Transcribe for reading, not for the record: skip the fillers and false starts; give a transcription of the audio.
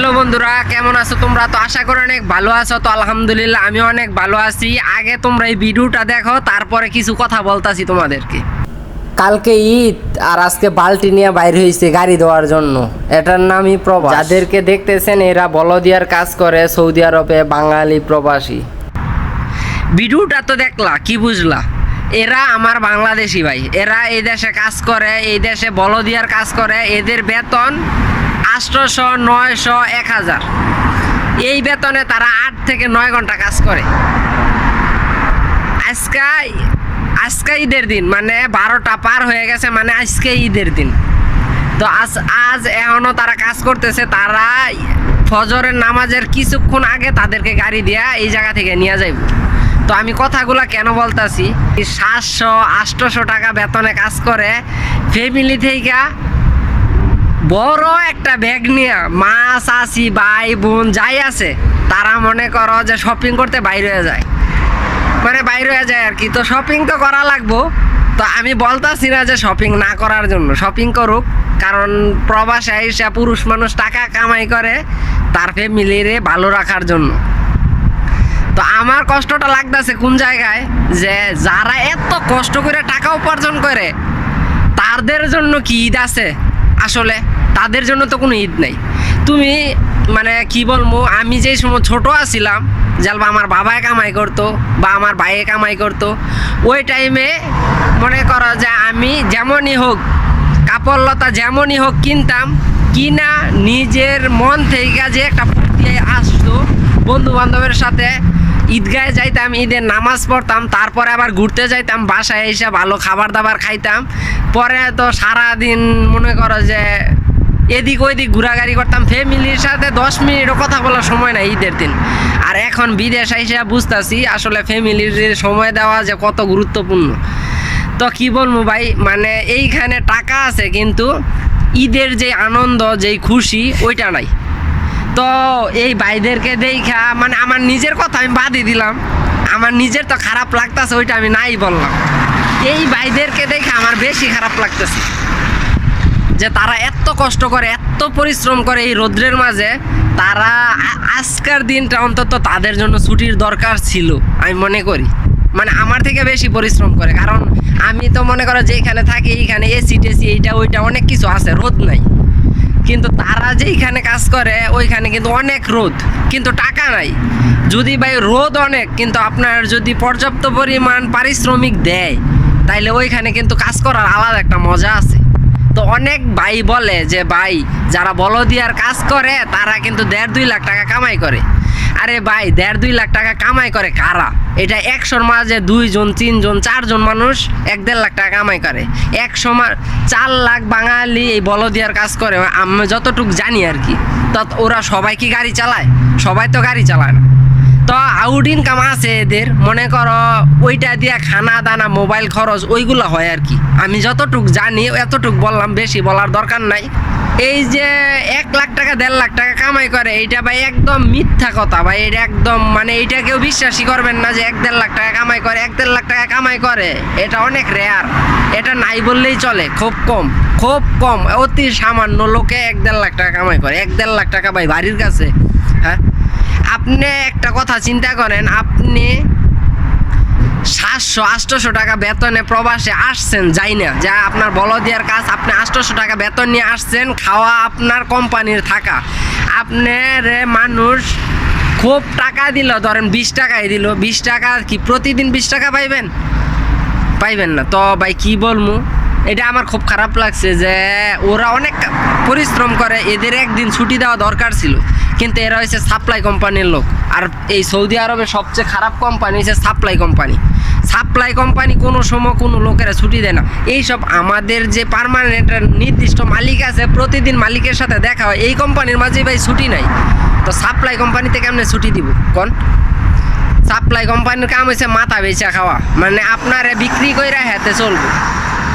Hello বন্ধুরা, কেমন আছো তোমরা? তো আশা করি অনেক ভালো আছো। তো আলহামদুলিল্লাহ আমি অনেক ভালো আছি। আগে তোমরা এই ভিডিওটা দেখো, তারপরে কিছু কথা বলতাছি তোমাদেরকে। কালকে ঈদ আর আজকে বালতি নিয়ে বাইর হয়েছে গাড়ি দেওয়ার জন্য। এটার নামই প্রবাস। যাদেরকে দেখতেছেন এরা বলদিয়ার কাজ করে সৌদি আরবে, বাঙালি প্রবাসী। ভিডিওটা তো দেখলা, কি বুঝলা? এরা আমার বাংলাদেশি ভাই, এরা এই দেশে কাজ করে, এই দেশে বলদিয়ার কাজ করে। এদের বেতন 800, 900, 1000। এই বেতনে তারা 8 থেকে 9 ঘন্টা কাজ করে। আজকে ঈদের দিন, মানে 12টা পার হয়ে গেছে, মানে আজকে ঈদের দিন। তো আজ এখনও তারা কাজ করতেছে। তারা ফজরের নামাজের কিছুক্ষণ আগে তাদেরকে গাড়ি দিয়া এই জায়গা থেকে নিয়ে যাইব। তো আমি কথাগুলো কেন বলতাছি, 700-800 টাকা বেতনে কাজ করে, ফ্যামিলি থেকে বড় একটা ব্যাগ নিয়ে মা, চাচি, ভাই, বোন যাই আছে তারা মনে করো যে শপিং করতে বাইরে হয়ে যায়, মানে বাইরে হয়ে যায় আর কি। তো শপিং তো করা লাগবো। তো আমি বলতাছি না যে শপিং না করার জন্য, শপিং করুক, কারণ প্রবাসে এসে পুরুষ মানুষ টাকা কামাই করে তার ফ্যামিলিরে ভালো রাখার জন্য। তো আমার কষ্টটা লাগতেছে কোন জায়গায়, যে যারা এত কষ্ট করে টাকা উপার্জন করে তাদের জন্য কি ঈদ আছে? আসলে তাদের জন্য তো কোনো ঈদ নাই। তুমি মানে কি বলবো, আমি যেই সময় ছোট আছিলাম, যেমন আমার বাবায় কামাই করতো বা আমার ভাইয়ে কামাই করতো, ওই টাইমে মনে করো যে আমি যেমনই হোক, কাপড় লতা যেমনই হোক কিনতাম, কিনা নিজের মন থেকে যে একটা ফুর্তি আসতো। বন্ধু বান্ধবের সাথে ঈদগাহে যাইতাম, ঈদের নামাজ পড়তাম, তারপরে আবার ঘুরতে যাইতাম, বাসায় এসে ভালো খাবার দাবার খাইতাম। পরে তো সারাদিন মনে করো যে এদিক ওইদিক ঘোরাঘুরি করতাম, ফ্যামিলির সাথে 10 মিনিটও কথা বলার সময় নাই ঈদের দিন। আর এখন বিদেশ এসে বুঝতেছি আসলে ফ্যামিলির সময় দেওয়া যে কত গুরুত্বপূর্ণ। তো কি বলবো ভাই, মানে এইখানে টাকা আছে কিন্তু ঈদের যে আনন্দ, যেই খুশি, ওইটা নাই। তো এই ভাইদেরকে দেখা, মানে আমার নিজের কথা আমি বাদই দিলাম, আমার নিজের তো খারাপ লাগতেছে, ওইটা আমি নাই বললাম। এই ভাইদেরকে দেখে আমার বেশি খারাপ লাগতেছে যে তারা এত কষ্ট করে, এত পরিশ্রম করে এই রৌদ্রের মাঝে। তারা আজকের দিনটা অন্তত তাদের জন্য ছুটির দরকার ছিল আমি মনে করি। মানে আমার থেকে বেশি পরিশ্রম করে, কারণ আমি তো মনে করো যে এখানে থাকি, এইখানে এসি টেসি এইটা ওইটা অনেক কিছু আছে, রোদ নাই। কিন্তু তারা যেইখানে কাজ করে ওইখানে কিন্তু অনেক রোদ, কিন্তু টাকা নাই। যদি ভাই রোদ অনেক, কিন্তু আপনার যদি পর্যাপ্ত পরিমাণ পারিশ্রমিক দেয়, তাইলে ওইখানে কিন্তু কাজ করার আলাদা একটা মজা আছে। তো অনেক ভাই বলে যে ভাই যারা বলদিয়ার কাজ করে তারা কিন্তু 1.5-2 লাখ টাকা কামাই করে। আরে ভাই 1.5-2 লাখ টাকা কামাই করে কারা? এটা 100-র মাঝে 2 জন, 3 জন, 4 জন মানুষ 1-1.5 লাখ টাকা কামাই করে। 4 লাখ বাঙালি এই বলদিয়ার কাজ করে, আমি যতটুকু জানি আর কি। তো ওরা সবাই কি গাড়ি চালায়? সবাই তো গাড়ি চালায় না। তো আউট ইনকাম আছে এদের, মনে করো ওইটা দিয়ে খানা দানা, মোবাইল খরচ ওইগুলো হয় আর কি। আমি যতটুক জানি এতটুক বললাম, বেশি বলার দরকার নাই। এই যে 1 লাখ টাকা 1.5 লাখ টাকা কামাই করে, এইটা ভাই একদম মিথ্যা কথা ভাই। এটা একদম, মানে এইটা কেউ বিশ্বাসই করবেন না যে 1-1.5 লাখ টাকা কামাই করে। 1-1.5 লাখ টাকা কামাই করে এটা অনেক রেয়ার, এটা নাই বললেই চলে। খুব কম, অতি সামান্য লোকে 1-1.5 লাখ টাকা কামাই করে। 1-1.5 লাখ টাকা ভাই বাড়ির কাছে। হ্যাঁ, আপনি একটা কথা চিন্তা করেন, আপনি 700-800 টাকা বেতনে প্রবাসে আসছেন, যাই না যা আপনার বলদিয়ার কাজ, আপনি 800 টাকা বেতন নিয়ে আসছেন, খাওয়া আপনার কোম্পানির থাকা, আপনার মানুষ খুব টাকা দিল, ধরেন 20 টাকাই দিল, 20 টাকা কি প্রতিদিন 20 টাকা পাইবেন না। তো ভাই কি বলবো, এটা আমার খুব খারাপ লাগছে যে ওরা অনেক পরিশ্রম করে, এদের একদিন ছুটি দেওয়া দরকার ছিল, কিন্তু এরা হচ্ছে সাপ্লাই কোম্পানির লোক। আর এই সৌদি আরবের সবচেয়ে খারাপ কোম্পানি হচ্ছে সাপ্লাই কোম্পানি কোনো সময় কোনো লোকেরা ছুটি দেয় না। এইসব আমাদের যে পার্মানেন্ট নির্দিষ্ট মালিক আছে, প্রতিদিন মালিকের সাথে দেখা হয়, এই কোম্পানির মাঝে ভাই ছুটি নাই। তো সাপ্লাই কোম্পানিতে কেমনে ছুটি দিব কোন? সাপ্লাই কোম্পানির কাম হচ্ছে মাথা বেচা খাওয়া, মানে আপনারে বিক্রি কইরা হেতে চলবো।